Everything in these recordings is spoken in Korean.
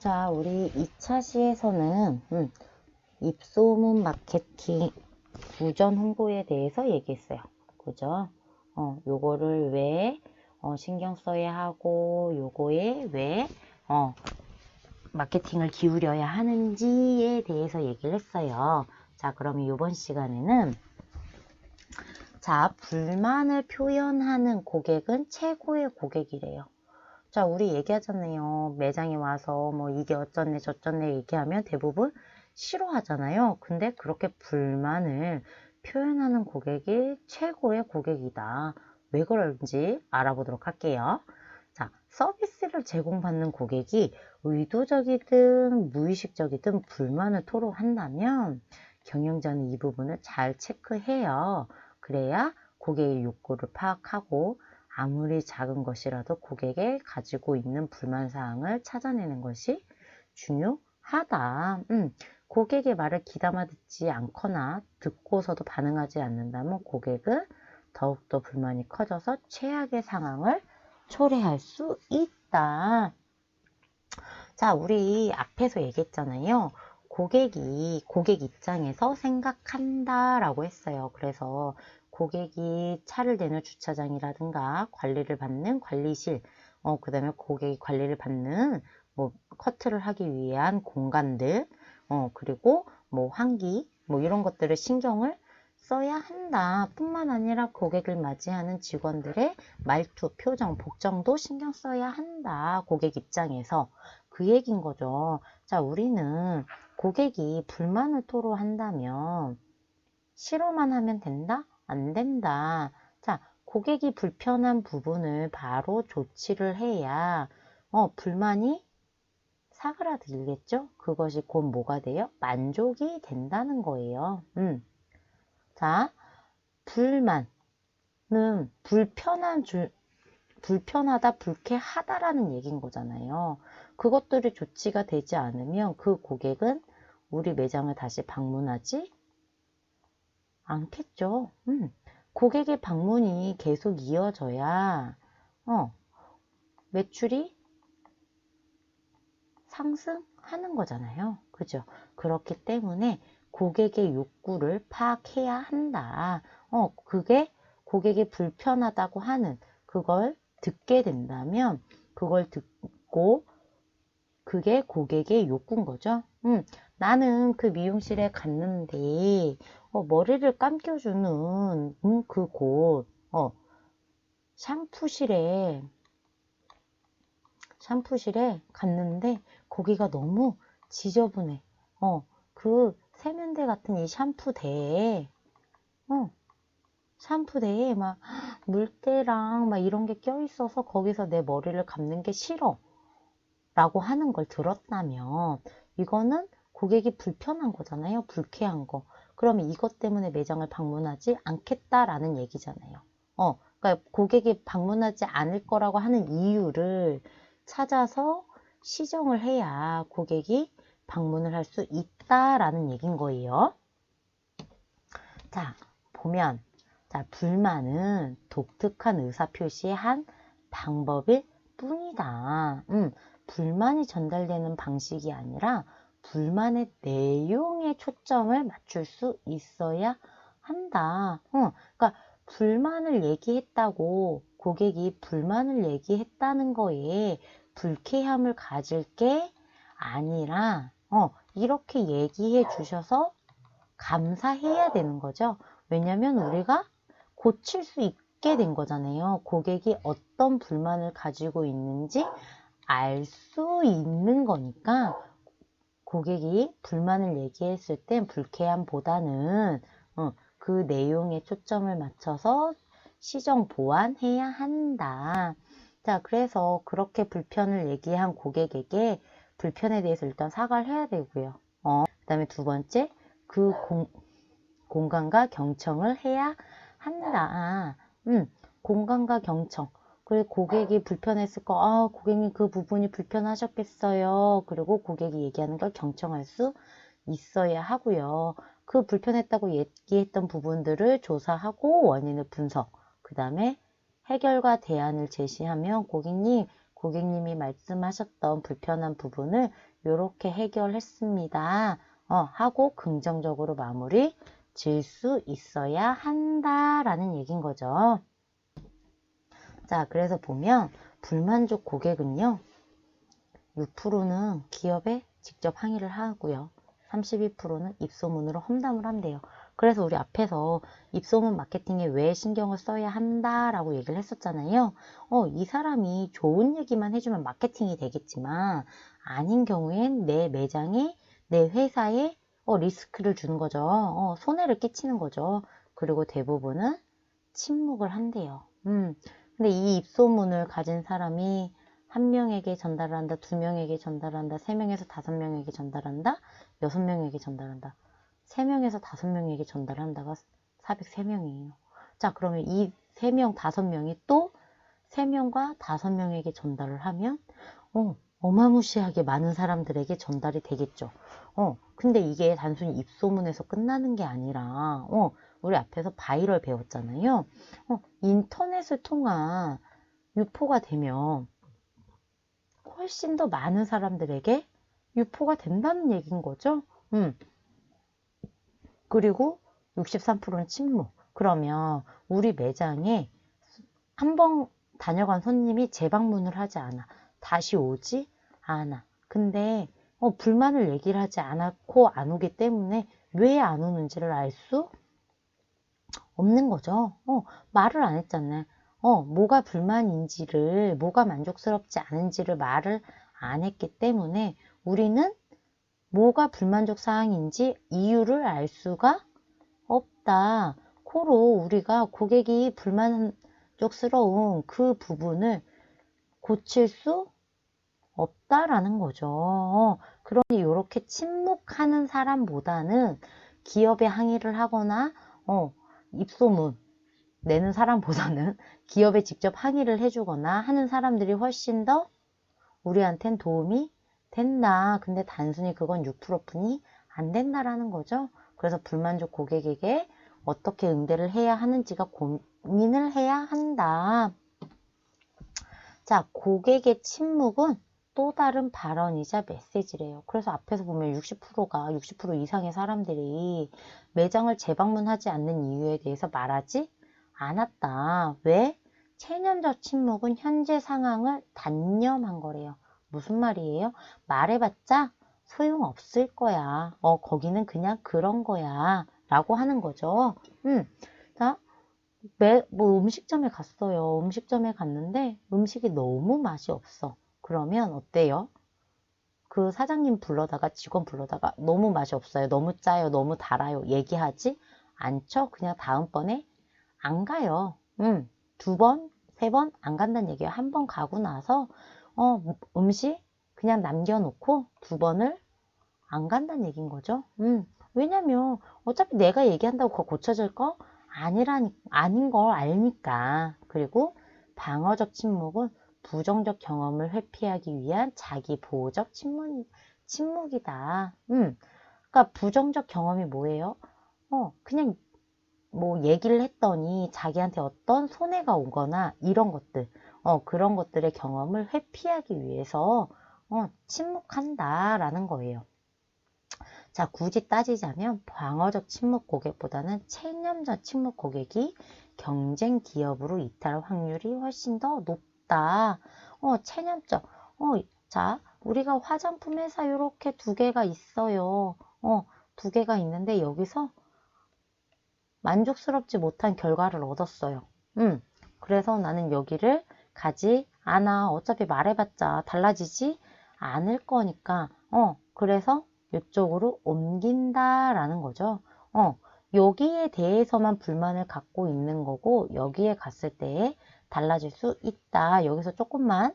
자, 우리 2차 시에서는 입소문 마케팅 구전 홍보에 대해서 얘기했어요. 그죠? 요거를 왜 신경 써야 하고 요거에 왜 마케팅을 기울여야 하는지에 대해서 얘기를 했어요. 자, 그러면 이번 시간에는 자, 불만을 표현하는 고객은 최고의 고객이래요. 자, 우리 얘기하잖아요. 매장에 와서 뭐 이게 어쩌네 저쩌네 얘기하면 대부분 싫어하잖아요. 근데 그렇게 불만을 표현하는 고객이 최고의 고객이다. 왜 그런지 알아보도록 할게요. 자, 서비스를 제공받는 고객이 의도적이든 무의식적이든 불만을 토로한다면 경영자는 이 부분을 잘 체크해요. 그래야 고객의 욕구를 파악하고 아무리 작은 것이라도 고객이 가지고 있는 불만사항을 찾아내는 것이 중요하다. 고객의 말을 귀담아 듣지 않거나 듣고서도 반응하지 않는다면 고객은 더욱더 불만이 커져서 최악의 상황을 초래할 수 있다. 자, 우리 앞에서 얘기했잖아요. 고객 입장에서 생각한다 라고 했어요. 그래서 고객이 차를 대는 주차장이라든가 관리를 받는 관리실, 그 다음에 고객이 관리를 받는 뭐 커트를 하기 위한 공간들, 그리고 뭐 환기, 뭐 이런 것들을 신경을 써야 한다. 뿐만 아니라 고객을 맞이하는 직원들의 말투, 표정, 복정도 신경 써야 한다. 고객 입장에서. 그 얘기인 거죠. 자, 우리는 고객이 불만을 토로한다면 싫어만 하면 된다? 안 된다. 자, 고객이 불편한 부분을 바로 조치를 해야 불만이 사그라들겠죠? 그것이 곧 뭐가 돼요? 만족이 된다는 거예요. 자, 불만은 불편하다, 불쾌하다라는 얘기인 거잖아요. 그것들이 조치가 되지 않으면 그 고객은 우리 매장을 다시 방문하지 않겠죠. 고객의 방문이 계속 이어져야 매출이 상승하는 거잖아요. 그죠? 그렇기 때문에 고객의 욕구를 파악해야 한다. 그게 고객이 불편하다고 하는 그걸 듣게 된다면 그걸 듣고 그게 고객의 욕구인 거죠. 나는 그 미용실에 갔는데 머리를 감겨주는 그곳 샴푸실에 갔는데 거기가 너무 지저분해. 그 세면대 같은 이 샴푸대에 막 물때랑 막 이런 게 껴있어서 거기서 내 머리를 감는 게 싫어 라고 하는 걸 들었다면 이거는 고객이 불편한 거잖아요. 불쾌한 거. 그러면 이것 때문에 매장을 방문하지 않겠다라는 얘기잖아요. 그러니까 고객이 방문하지 않을 거라고 하는 이유를 찾아서 시정을 해야 고객이 방문을 할 수 있다라는 얘기인 거예요. 자, 보면 자, 불만은 독특한 의사표시의 한 방법일 뿐이다. 불만이 전달되는 방식이 아니라 불만의 내용에 초점을 맞출 수 있어야 한다. 그러니까 불만을 얘기했다고 고객이 불만을 얘기했다는 거에 불쾌함을 가질 게 아니라 이렇게 얘기해 주셔서 감사해야 되는 거죠. 왜냐면 우리가 고칠 수 있게 된 거잖아요. 고객이 어떤 불만을 가지고 있는지 알 수 있는 거니까 고객이 불만을 얘기했을 땐 불쾌함보다는 그 내용에 초점을 맞춰서 시정 보완해야 한다. 자, 그래서 그렇게 불편을 얘기한 고객에게 불편에 대해서 일단 사과를 해야 되고요. 그 다음에 두 번째, 그 공간과 경청을 해야 한다. 공간과 경청. 그리고 고객이 불편했을 거, 고객님 그 부분이 불편하셨겠어요. 그리고 고객이 얘기하는 걸 경청할 수 있어야 하고요. 그 불편했다고 얘기했던 부분들을 조사하고 원인을 분석. 그 다음에 해결과 대안을 제시하면 고객님 고객님이 말씀하셨던 불편한 부분을 이렇게 해결했습니다. 하고 긍정적으로 마무리 질 수 있어야 한다라는 얘기인 거죠. 자, 그래서 보면 불만족 고객은요, 6%는 기업에 직접 항의를 하고요. 32%는 입소문으로 험담을 한대요. 그래서 우리 앞에서 입소문 마케팅에 왜 신경을 써야 한다라고 얘기를 했었잖아요. 이 사람이 좋은 얘기만 해주면 마케팅이 되겠지만 아닌 경우엔 내 매장에, 내 회사에 리스크를 주는 거죠. 손해를 끼치는 거죠. 그리고 대부분은 침묵을 한대요. 근데 이 입소문을 가진 사람이 한 명에게 전달한다, 두 명에게 전달한다, 세 명에서 다섯 명에게 전달한다, 여섯 명에게 전달한다. 세 명에서 다섯 명에게 전달한다가 403명이에요. 자, 그러면 이 세 명, 다섯 명이 또 세 명과 다섯 명에게 전달을 하면 어마무시하게 많은 사람들에게 전달이 되겠죠. 근데 이게 단순히 입소문에서 끝나는 게 아니라 우리 앞에서 바이럴 배웠잖아요. 인터넷을 통한 유포가 되면 훨씬 더 많은 사람들에게 유포가 된다는 얘기인 거죠. 그리고 63%는 침묵. 그러면 우리 매장에 한 번 다녀간 손님이 재방문을 하지 않아. 다시 오지 않아. 근데 불만을 얘기를 하지 않았고 안 오기 때문에 왜 안 오는지를 알 수 없는 거죠. 말을 안 했잖아요. 뭐가 불만인지를, 뭐가 만족스럽지 않은지를 말을 안 했기 때문에 우리는 뭐가 불만족 사항인지 이유를 알 수가 없다. 코로 우리가 고객이 불만족스러운 그 부분을 고칠 수 없다라는 거죠. 그러니 이렇게 침묵하는 사람보다는 기업에 항의를 하거나 입소문 내는 사람보다는 기업에 직접 항의를 해주거나 하는 사람들이 훨씬 더 우리한텐 도움이 된다. 근데 단순히 그건 6%뿐이 안 된다라는 거죠. 그래서 불만족 고객에게 어떻게 응대를 해야 하는지가 고민을 해야 한다. 자, 고객의 침묵은 또 다른 발언이자 메시지래요. 그래서 앞에서 보면 60% 이상의 사람들이 매장을 재방문하지 않는 이유에 대해서 말하지 않았다. 왜? 체념적 침묵은 현재 상황을 단념한 거래요. 무슨 말이에요? 말해봤자 소용없을 거야. 거기는 그냥 그런 거야. 라고 하는 거죠. 자, 음식점에 갔어요. 음식점에 갔는데 음식이 너무 맛이 없어. 그러면 어때요? 그 사장님 불러다가 직원 불러다가 너무 맛이 없어요. 너무 짜요. 너무 달아요. 얘기하지 않죠? 그냥 다음번에 안 가요. 두 번, 세 번 안 간다는 얘기예요. 한 번 가고 나서 음식 그냥 남겨놓고 두 번을 안 간다는 얘기인 거죠. 왜냐면 어차피 내가 얘기한다고 그거 고쳐질 거 아닌 걸 아니까. 그리고 방어적 침묵은 부정적 경험을 회피하기 위한 자기 보호적 침묵이다. 그러니까 부정적 경험이 뭐예요? 그냥 뭐 얘기를 했더니 자기한테 어떤 손해가 오거나 이런 것들, 그런 것들의 경험을 회피하기 위해서 침묵한다라는 거예요. 자, 굳이 따지자면 방어적 침묵 고객보다는 체념적 침묵 고객이 경쟁 기업으로 이탈 확률이 훨씬 더 높다. 체념적. 자, 우리가 화장품 회사 이렇게 두 개가 있어요. 두 개가 있는데 여기서 만족스럽지 못한 결과를 얻었어요. 그래서 나는 여기를 가지 않아. 어차피 말해봤자 달라지지 않을 거니까. 그래서 이쪽으로 옮긴다라는 거죠. 여기에 대해서만 불만을 갖고 있는 거고 여기에 갔을 때 달라질 수 있다. 여기서 조금만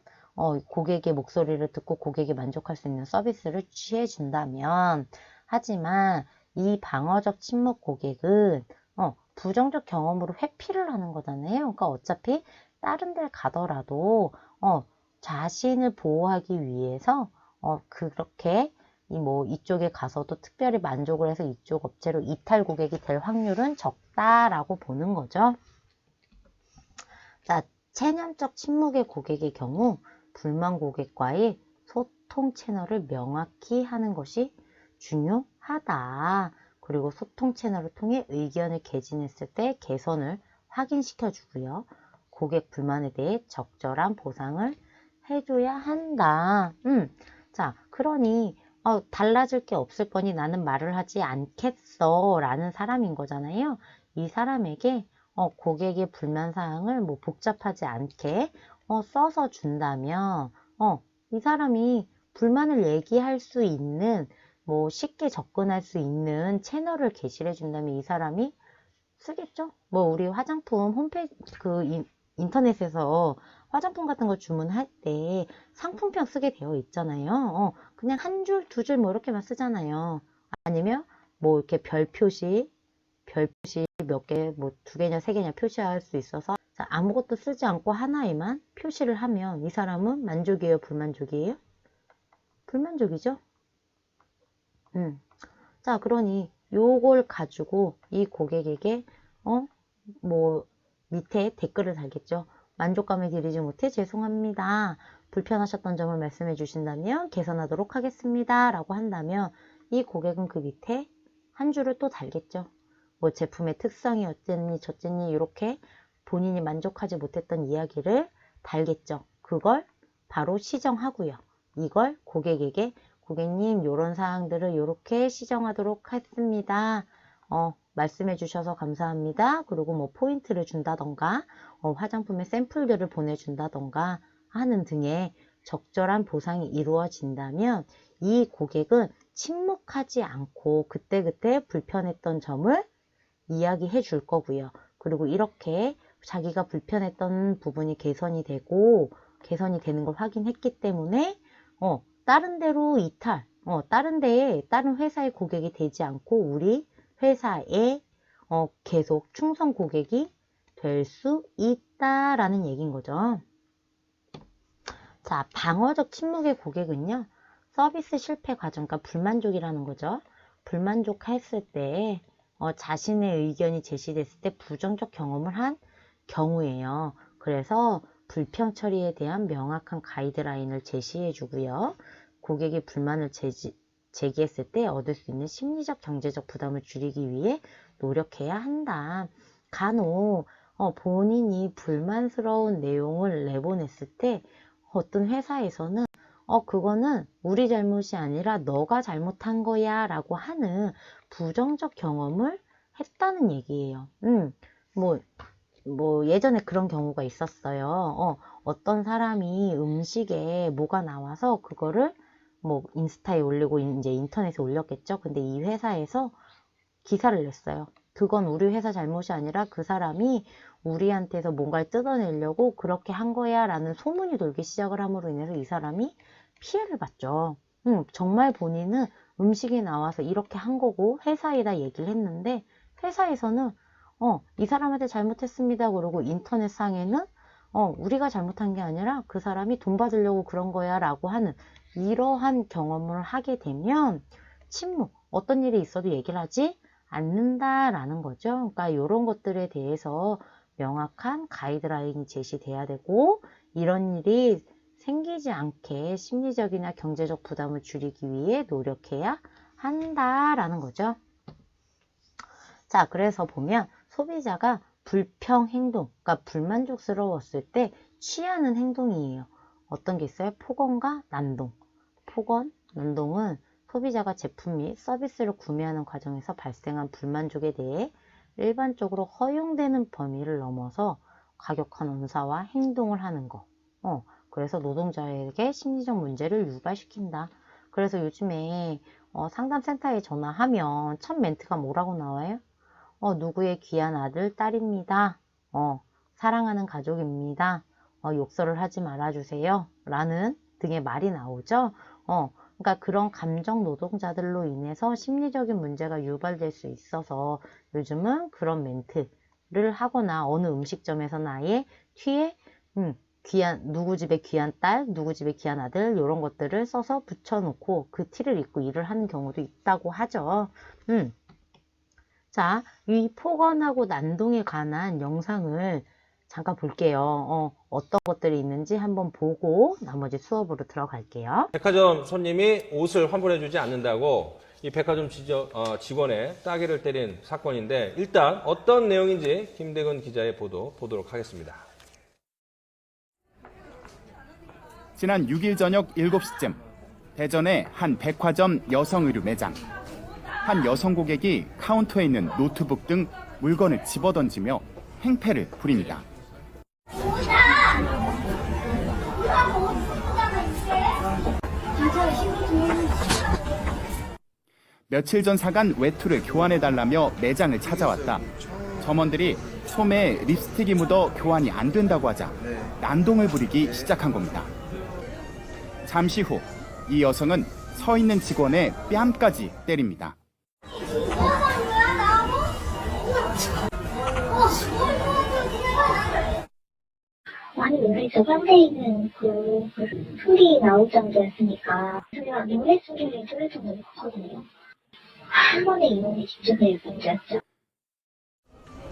고객의 목소리를 듣고 고객이 만족할 수 있는 서비스를 취해 준다면, 하지만 이 방어적 침묵 고객은 부정적 경험으로 회피를 하는 거잖아요. 그러니까 어차피 다른 데 가더라도 자신을 보호하기 위해서 그렇게 이쪽에 가서도 특별히 만족을 해서 이쪽 업체로 이탈 고객이 될 확률은 적다라고 보는 거죠. 자, 체념적 침묵의 고객의 경우 불만 고객과의 소통 채널을 명확히 하는 것이 중요하다. 그리고 소통 채널을 통해 의견을 개진했을 때 개선을 확인시켜 주고요. 고객 불만에 대해 적절한 보상을 해줘야 한다. 자, 그러니 달라질 게 없을 거니 나는 말을 하지 않겠어 라는 사람인 거잖아요. 이 사람에게 고객의 불만사항을 뭐 복잡하지 않게 써서 준다면 이 사람이 불만을 얘기할 수 있는 뭐 쉽게 접근할 수 있는 채널을 게시해 준다면 이 사람이 쓰겠죠? 뭐 우리 화장품 홈페이지 인터넷에서 화장품 같은 거 주문할 때 상품평 쓰게 되어 있잖아요. 그냥 한 줄, 두 줄 뭐 이렇게만 쓰잖아요. 아니면 뭐 이렇게 별 표시 몇 개, 뭐 두 개냐 세 개냐 표시할 수 있어서 자, 아무것도 쓰지 않고 하나에만 표시를 하면 이 사람은 만족이에요, 불만족이에요? 불만족이죠? 자, 그러니 요걸 가지고 이 고객에게 뭐 밑에 댓글을 달겠죠. 만족감을 드리지 못해 죄송합니다. 불편하셨던 점을 말씀해 주신다면 개선하도록 하겠습니다. 라고 한다면 이 고객은 그 밑에 한 줄을 또 달겠죠. 뭐 제품의 특성이 어쨌니 저쨌니 이렇게 본인이 만족하지 못했던 이야기를 달겠죠. 그걸 바로 시정하고요. 이걸 고객에게 고객님 이런 사항들을 이렇게 시정하도록 했습니다. 말씀해 주셔서 감사합니다. 그리고 뭐 포인트를 준다던가 화장품의 샘플들을 보내준다던가 하는 등의 적절한 보상이 이루어진다면 이 고객은 침묵하지 않고 그때그때 불편했던 점을 이야기해 줄 거고요. 그리고 이렇게 자기가 불편했던 부분이 개선이 되는 걸 확인했기 때문에 다른 데로 이탈, 다른 회사의 고객이 되지 않고 우리 회사에 계속 충성 고객이 될 수 있다라는 얘기인 거죠. 자, 방어적 침묵의 고객은요. 서비스 실패 과정, 그러니까 불만족이라는 거죠. 불만족했을 때 자신의 의견이 제시됐을 때 부정적 경험을 한 경우예요. 그래서 불평 처리에 대한 명확한 가이드라인을 제시해 주고요. 고객이 불만을 제기했을 때 얻을 수 있는 심리적 경제적 부담을 줄이기 위해 노력해야 한다. 간혹 본인이 불만스러운 내용을 내보냈을 때 어떤 회사에서는 그거는 우리 잘못이 아니라 너가 잘못한 거야 라고 하는 부정적 경험을 했다는 얘기예요. 뭐 예전에 그런 경우가 있었어요. 어떤 사람이 음식에 뭐가 나와서 그거를 뭐 인스타에 올리고 이제 인터넷에 올렸겠죠. 근데 이 회사에서 기사를 냈어요. 그건 우리 회사 잘못이 아니라 그 사람이 우리한테서 뭔가를 뜯어내려고 그렇게 한 거야 라는 소문이 돌기 시작을 함으로 인해서 이 사람이 피해를 봤죠. 정말 본인은 음식이 나와서 이렇게 한 거고 회사에다 얘기를 했는데 회사에서는 이 사람한테 잘못했습니다. 그러고 인터넷상에는 우리가 잘못한 게 아니라 그 사람이 돈 받으려고 그런 거야 라고 하는 이러한 경험을 하게 되면 침묵, 어떤 일이 있어도 얘기를 하지 않는다라는 거죠. 그러니까 이런 것들에 대해서 명확한 가이드라인이 제시돼야 되고 이런 일이 생기지 않게 심리적이나 경제적 부담을 줄이기 위해 노력해야 한다라는 거죠. 자, 그래서 보면 소비자가 불평 행동, 그러니까 불만족스러웠을 때 취하는 행동이에요. 어떤 게 있어요? 폭언과 난동. 폭언, 난동은 소비자가 제품 및 서비스를 구매하는 과정에서 발생한 불만족에 대해 일반적으로 허용되는 범위를 넘어서 과격한 언사와 행동을 하는 거. 그래서 노동자에게 심리적 문제를 유발시킨다. 그래서 요즘에 상담센터에 전화하면 첫 멘트가 뭐라고 나와요? 누구의 귀한 아들, 딸입니다. 사랑하는 가족입니다. 욕설을 하지 말아주세요. 라는 등의 말이 나오죠. 그러니까 그런 감정 노동자들로 인해서 심리적인 문제가 유발될 수 있어서 요즘은 그런 멘트를 하거나 어느 음식점에서는 아예 뒤에 누구 집의 귀한 딸, 누구 집의 귀한 아들 이런 것들을 써서 붙여놓고 그 티를 입고 일을 하는 경우도 있다고 하죠. 자, 이 폭언하고 난동에 관한 영상을 잠깐 볼게요. 어떤 것들이 있는지 한번 보고 나머지 수업으로 들어갈게요. 백화점 손님이 옷을 환불해주지 않는다고 이 백화점 직원의 따귀를 때린 사건인데, 일단 어떤 내용인지 김대근 기자의 보도 보도록 하겠습니다. 지난 6일 저녁 7시쯤 대전의 한 백화점 여성 의류 매장. 한 여성 고객이 카운터에 있는 노트북 등 물건을 집어던지며 행패를 부립니다. 며칠 전 사간 외투를 교환해달라며 매장을 찾아왔다. 점원들이 소매에 립스틱이 묻어 교환이 안 된다고 하자 난동을 부리기 시작한 겁니다. 잠시 후 이 여성은 서 있는 직원의 뺨까지 때립니다. 많이 놀라서 상대에 있는 그 소리 나올 정도였으니까 제가 노래 소리를 들을 정도로 컸거든요. 한 번에 이놈이 집중될 문제였죠.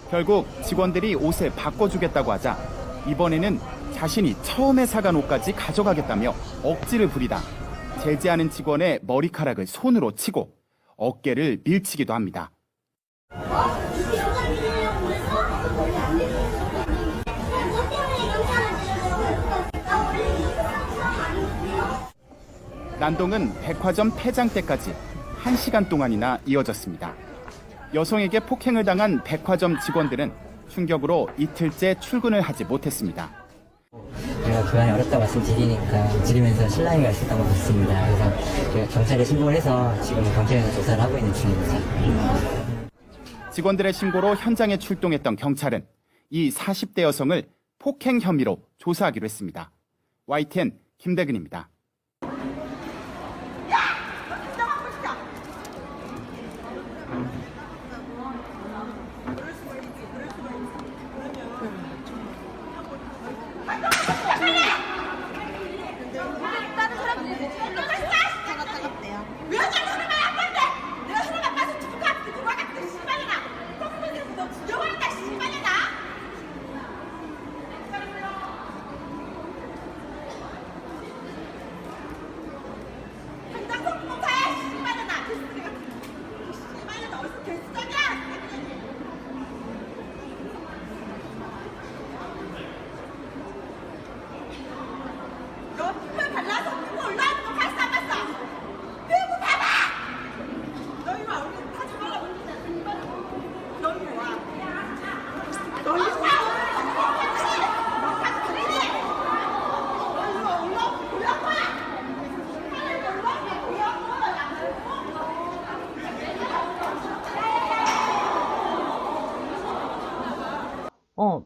결국 직원들이 옷을 바꿔주겠다고 하자 이번에는 자신이 처음에 사간 옷까지 가져가겠다며 억지를 부리다 제지하는 직원의 머리카락을 손으로 치고 어깨를 밀치기도 합니다. 난동은 백화점 폐장 때까지 1시간 동안이나 이어졌습니다. 여성에게 폭행을 당한 백화점 직원들은 충격으로 이틀째 출근을 하지 못했습니다. 제가 교환이 어렵다고 말씀드리면서 실랑이가 있었던 것 같습니다. 그래서 제가 경찰에 신고를 해서 지금 경찰에서 조사를 하고 있는 중입니다. 직원들의 신고로 현장에 출동했던 경찰은 이 40대 여성을 폭행 혐의로 조사하기로 했습니다. YTN 김대근입니다.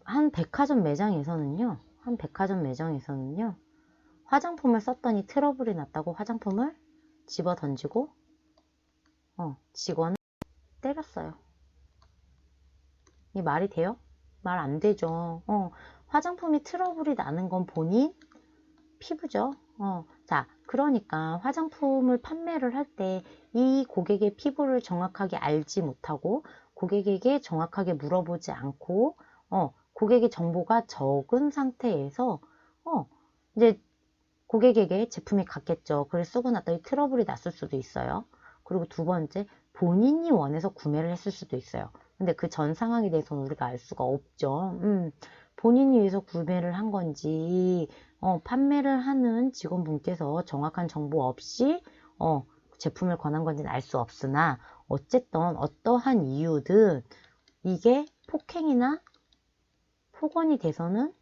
한 백화점 매장에서는요, 화장품을 썼더니 트러블이 났다고 화장품을 집어 던지고, 직원을 때렸어요. 이 말이 돼요? 말 안 되죠. 화장품이 트러블이 나는 건 본인 피부죠. 자, 그러니까 화장품을 판매를 할 때 이 고객의 피부를 정확하게 알지 못하고 고객에게 정확하게 물어보지 않고 고객의 정보가 적은 상태에서 이제 고객에게 제품이 갔겠죠. 그래서 쓰고 났더니 트러블이 났을 수도 있어요. 그리고 두 번째, 본인이 원해서 구매를 했을 수도 있어요. 근데 그 전 상황에 대해서는 우리가 알 수가 없죠. 본인이 위해서 구매를 한 건지 판매를 하는 직원분께서 정확한 정보 없이 제품을 권한 건지는 알 수 없으나 어쨌든 어떠한 이유든 이게 폭행이나 폭언이 돼서는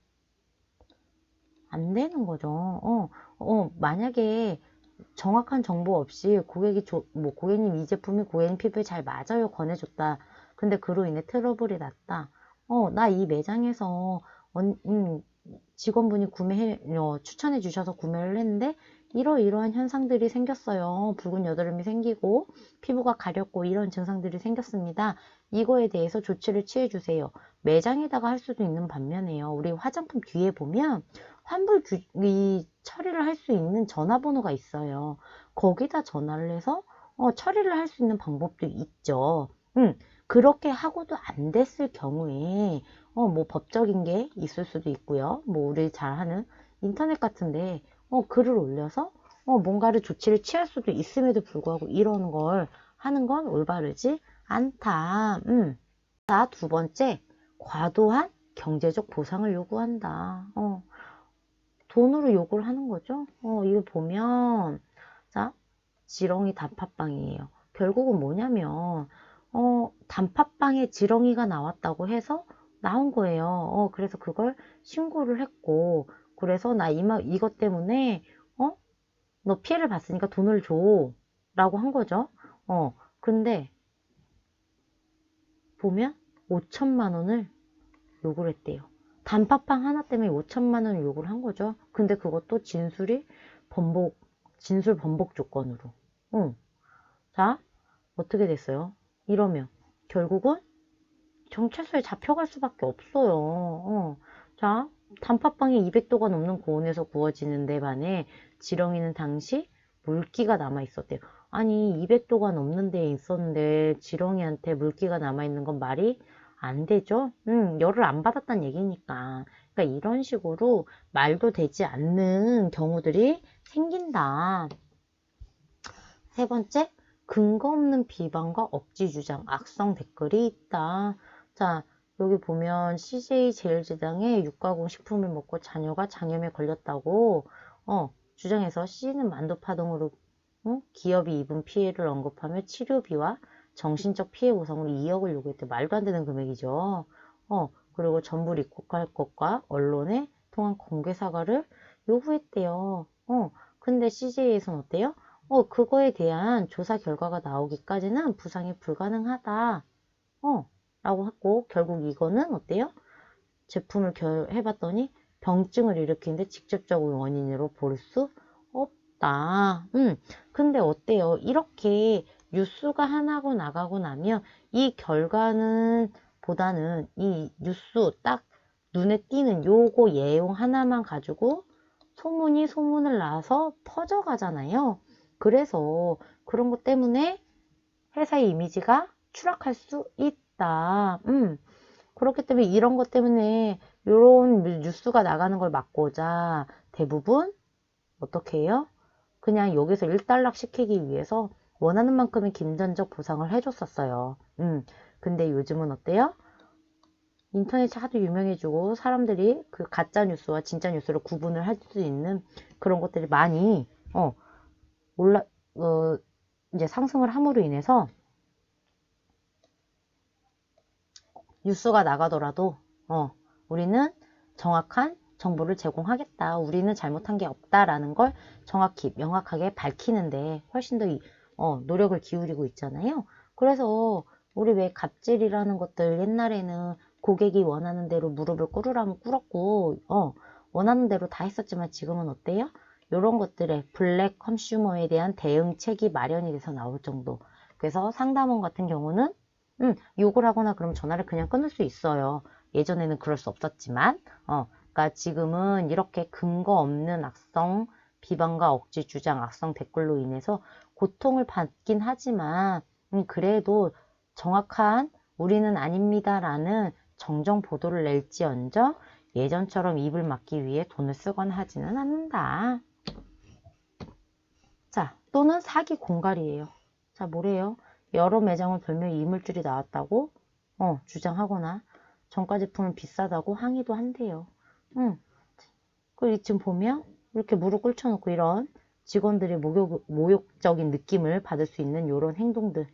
안 되는 거죠. 만약에 정확한 정보 없이 고객이 고객님 이 제품이 고객님 피부에 잘 맞아요 권해줬다. 근데 그로 인해 트러블이 났다. 나 이 매장에서 직원분이 추천해 주셔서 구매를 했는데 이러이러한 현상들이 생겼어요. 붉은 여드름이 생기고 피부가 가렵고 이런 증상들이 생겼습니다. 이거에 대해서 조치를 취해 주세요. 매장에다가 할 수도 있는 반면에요. 우리 화장품 뒤에 보면 환불 처리를 할 수 있는 전화번호가 있어요. 거기다 전화를 해서 처리를 할 수 있는 방법도 있죠. 그렇게 하고도 안 됐을 경우에 뭐 법적인 게 있을 수도 있고요. 뭐 우리 잘 아는 인터넷 같은데 글을 올려서 뭔가를 조치를 취할 수도 있음에도 불구하고 이런 걸 하는 건 올바르지 않다. 자, 두 번째, 과도한 경제적 보상을 요구한다. 돈으로 요구를 하는 거죠. 이거 보면, 자, 지렁이 단팥빵이에요. 결국은 뭐냐면, 단팥빵에 지렁이가 나왔다고 해서 나온 거예요. 그래서 그걸 신고를 했고, 그래서 나 이것 때문에, 너 피해를 봤으니까 돈을 줘. 라고 한 거죠. 근데, 보면, 5천만 원을 요구를 했대요. 단팥빵 하나 때문에 5천만 원을 요구를 한 거죠. 근데 그것도 진술 번복 조건으로. 자, 어떻게 됐어요? 이러면 결국은 경찰서에 잡혀갈 수밖에 없어요. 자, 단팥빵이 200도가 넘는 고온에서 구워지는 데 반해 지렁이는 당시 물기가 남아 있었대요. 아니, 200도가 넘는 데에 있었는데 지렁이한테 물기가 남아 있는 건 말이 안 되죠? 열을 안 받았다는 얘기니까. 그러니까 이런 식으로 말도 되지 않는 경우들이 생긴다. 세 번째, 근거 없는 비방과 억지 주장, 악성 댓글이 있다. 자, 여기 보면 CJ 제일제당에 육가공 식품을 먹고 자녀가 장염에 걸렸다고 주장해서 C는 만두파동으로 기업이 입은 피해를 언급하며 치료비와 정신적 피해 보상으로 2억을 요구했대. 말도 안 되는 금액이죠. 그리고 전부 입국할 것과 언론에 통한 공개 사과를 요구했대요. 근데 CJ에서는 어때요? 그거에 대한 조사 결과가 나오기까지는 부상이 불가능하다. 라고 했고, 결국 이거는 어때요? 제품을 해봤더니 병증을 일으키는데 직접적인 원인으로 볼 수 없다. 근데 어때요? 이렇게 뉴스가 하나고 나가고 나면 이 결과는 보다는 이 뉴스 딱 눈에 띄는 요거 내용 하나만 가지고 소문을 낳아서 퍼져가잖아요. 그래서 그런 것 때문에 회사의 이미지가 추락할 수 있다. 그렇기 때문에 이런 것 때문에 이런 뉴스가 나가는 걸 막고자 대부분 어떻게 해요? 그냥 여기서 일단락 시키기 위해서 원하는 만큼의 김전적 보상을 해줬었어요. 근데 요즘은 어때요? 인터넷이 하도 유명해지고 사람들이 그 가짜 뉴스와 진짜 뉴스를 구분을 할 수 있는 그런 것들이 많이 이제 상승을 함으로 인해서 뉴스가 나가더라도 우리는 정확한 정보를 제공하겠다. 우리는 잘못한 게 없다라는 걸 정확히 명확하게 밝히는데 훨씬 더 노력을 기울이고 있잖아요. 그래서 우리 왜 갑질이라는 것들 옛날에는 고객이 원하는 대로 무릎을 꿇으라면 꿇었고 원하는 대로 다 했었지만 지금은 어때요? 이런 것들에 블랙 컨슈머에 대한 대응책이 마련이 돼서 나올 정도. 그래서 상담원 같은 경우는 욕을 하거나 그러면 전화를 그냥 끊을 수 있어요. 예전에는 그럴 수 없었지만 그러니까 지금은 이렇게 근거 없는 악성 비방과 억지 주장, 악성 댓글로 인해서 고통을 받긴 하지만 그래도 정확한 우리는 아닙니다라는 정정 보도를 낼지언정 예전처럼 입을 막기 위해 돈을 쓰거나 하지는 않는다. 자, 또는 사기 공갈이에요. 자, 뭐래요? 여러 매장을 돌며 이물질이 나왔다고 주장하거나 정가 제품은 비싸다고 항의도 한대요. 그리고 지금 보면 이렇게 무릎 꿇혀놓고 이런 직원들이 모욕적인 느낌을 받을 수 있는 이런 행동들.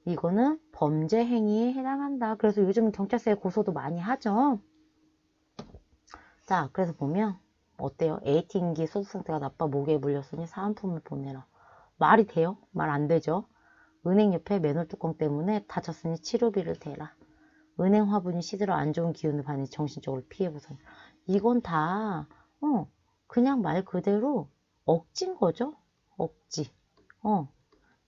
이거는 범죄 행위에 해당한다. 그래서 요즘은 경찰서에 고소도 많이 하죠. 자, 그래서 보면 어때요? A팀기 소득 상태가 나빠 모기에 물렸으니 사은품을 보내라. 말이 돼요? 말 안 되죠. 은행 옆에 맨홀 뚜껑 때문에 다쳤으니 치료비를 대라. 은행 화분이 시들어 안 좋은 기운을 받니 정신적으로 피해 보상. 이건 다 그냥 말 그대로 억지인 거죠. 억지.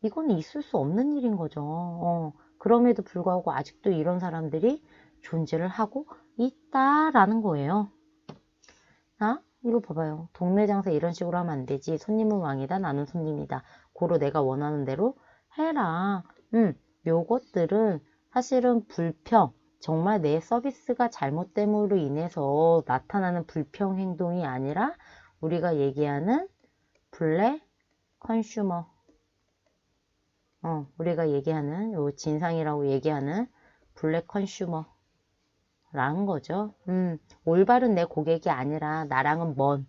이거는 있을 수 없는 일인 거죠. 그럼에도 불구하고 아직도 이런 사람들이 존재를 하고 있다라는 거예요. 자, 이거 봐봐요. 동네 장사 이런 식으로 하면 안 되지. 손님은 왕이다. 나는 손님이다. 고로 내가 원하는 대로 해라. 요것들은 사실은 불평, 정말 내 서비스가 잘못됨으로 인해서 나타나는 불평 행동이 아니라 우리가 얘기하는 블랙 컨슈머, 우리가 얘기하는 요 진상이라고 얘기하는 블랙 컨슈머 라는 거죠. 올바른 내 고객이 아니라 나랑은 먼,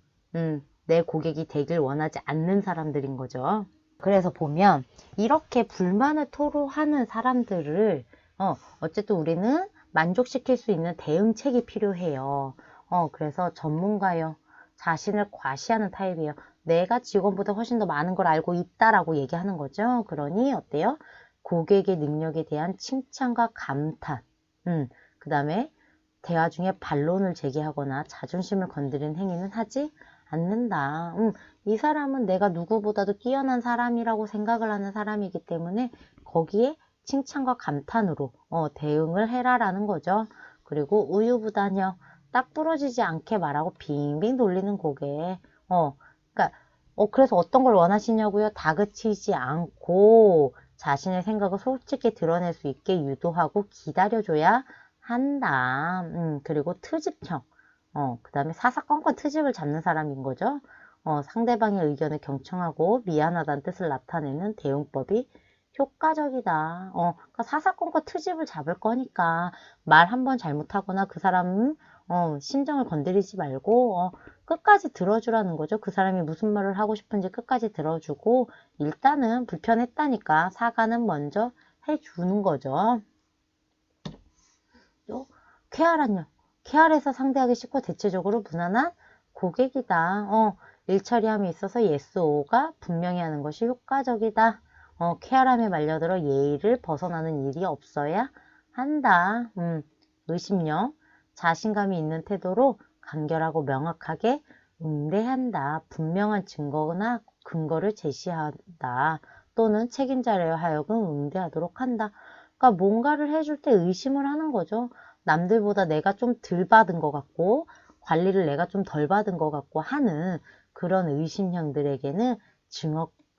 내 고객이 되길 원하지 않는 사람들인 거죠. 그래서 보면 이렇게 불만을 토로하는 사람들을 어쨌든 우리는 만족시킬 수 있는 대응책이 필요해요. 그래서 전문가요. 자신을 과시하는 타입이에요. 내가 직원보다 훨씬 더 많은 걸 알고 있다라고 얘기하는 거죠. 그러니 어때요? 고객의 능력에 대한 칭찬과 감탄, 그 다음에 대화 중에 반론을 제기하거나 자존심을 건드리는 행위는 하지 않는다. 이 사람은 내가 누구보다도 뛰어난 사람이라고 생각을 하는 사람이기 때문에 거기에 칭찬과 감탄으로 대응을 해라라는 거죠. 그리고 우유부단혀 딱 부러지지 않게 말하고 빙빙 돌리는 고개. 그러니까 그래서 어떤 걸 원하시냐고요? 다그치지 않고 자신의 생각을 솔직히 드러낼 수 있게 유도하고 기다려줘야 한다. 그리고 트집형. 그 다음에 사사건건 트집을 잡는 사람인 거죠. 상대방의 의견을 경청하고 미안하다는 뜻을 나타내는 대응법이 효과적이다. 그러니까 사사건건 트집을 잡을 거니까 말 한 번 잘못하거나 그 사람 심정을 건드리지 말고 끝까지 들어주라는 거죠. 그 사람이 무슨 말을 하고 싶은지 끝까지 들어주고 일단은 불편했다니까 사과는 먼저 해주는 거죠. 또 쾌활한요. 쾌활해서 상대하기 쉽고 대체적으로 무난한 고객이다. 일 처리함에 있어서 예스오가 분명히 하는 것이 효과적이다. 쾌활함에 말려들어 예의를 벗어나는 일이 없어야 한다. 의심력. 자신감이 있는 태도로 간결하고 명확하게 응대한다. 분명한 증거나 근거를 제시한다. 또는 책임자려 하여금 응대하도록 한다. 그러니까 뭔가를 해줄 때 의심을 하는 거죠. 남들보다 내가 좀 덜 받은 것 같고 관리를 내가 좀 덜 받은 것 같고 하는 그런 의심형들에게는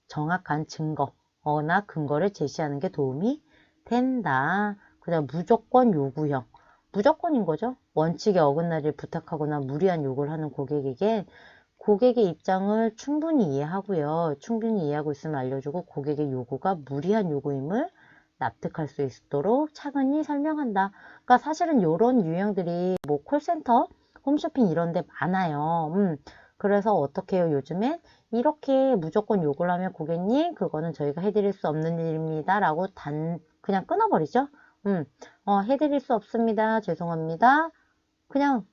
정확한 증거나 근거를 제시하는 게 도움이 된다. 그다음 무조건 요구형. 무조건인 거죠. 원칙에 어긋나를 부탁하거나 무리한 요구를 하는 고객에게 고객의 입장을 충분히 이해하고요. 충분히 이해하고 있으면 알려주고 고객의 요구가 무리한 요구임을 납득할 수 있도록 차근히 설명한다. 그러니까 사실은 이런 유형들이 뭐 콜센터, 홈쇼핑 이런 데 많아요. 그래서 어떻게 해요? 요즘엔 이렇게 무조건 요구를 하면 고객님 그거는 저희가 해드릴 수 없는 일입니다. 라고 그냥 끊어버리죠. 해드릴 수 없습니다. 죄송합니다. 그냥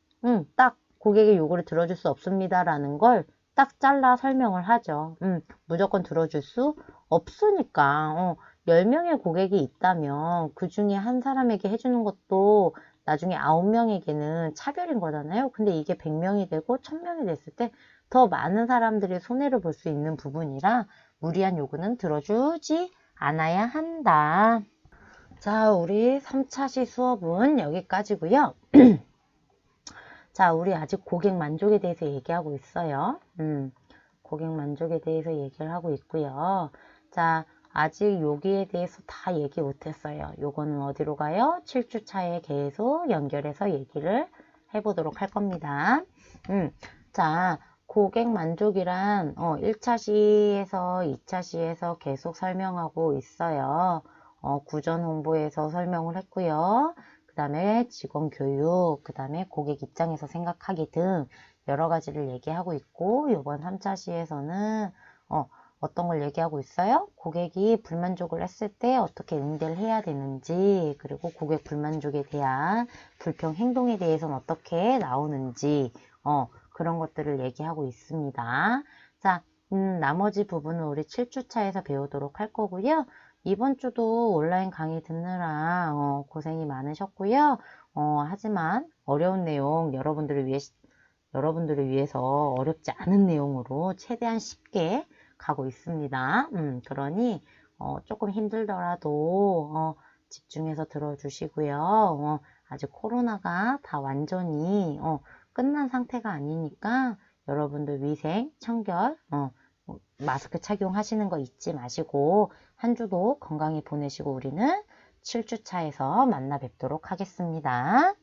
딱 고객의 요구를 들어줄 수 없습니다. 라는 걸 딱 잘라 설명을 하죠. 무조건 들어줄 수 없으니까 10명의 고객이 있다면 그 중에 한 사람에게 해주는 것도 나중에 9명에게는 차별인 거잖아요. 근데 이게 100명이 되고 1000명이 됐을 때 더 많은 사람들이 손해를 볼 수 있는 부분이라 무리한 요구는 들어주지 않아야 한다. 자, 우리 3차시 수업은 여기까지고요. 자, 우리 아직 고객 만족에 대해서 얘기하고 있어요. 고객 만족에 대해서 얘기를 하고 있고요. 자, 아직 여기에 대해서 다 얘기 못했어요. 요거는 어디로 가요? 7주차에 계속 연결해서 얘기를 해보도록 할 겁니다. 자, 고객 만족이란 1차시에서 2차시에서 계속 설명하고 있어요. 구전 홍보에서 설명을 했고요. 그 다음에 직원 교육, 그 다음에 고객 입장에서 생각하기 등 여러 가지를 얘기하고 있고 이번 3차시에서는 어떤 걸 얘기하고 있어요? 고객이 불만족을 했을 때 어떻게 응대를 해야 되는지, 그리고 고객 불만족에 대한 불평 행동에 대해서는 어떻게 나오는지, 그런 것들을 얘기하고 있습니다. 자, 나머지 부분은 우리 7주차에서 배우도록 할 거고요. 이번 주도 온라인 강의 듣느라 고생이 많으셨고요. 하지만 어려운 내용 여러분들을 위해서 어렵지 않은 내용으로 최대한 쉽게 가고 있습니다. 그러니 조금 힘들더라도 집중해서 들어주시고요. 아직 코로나가 다 완전히 끝난 상태가 아니니까 여러분들 위생, 청결, 마스크 착용하시는 거 잊지 마시고 한 주도 건강히 보내시고 우리는 7주차에서 만나 뵙도록 하겠습니다.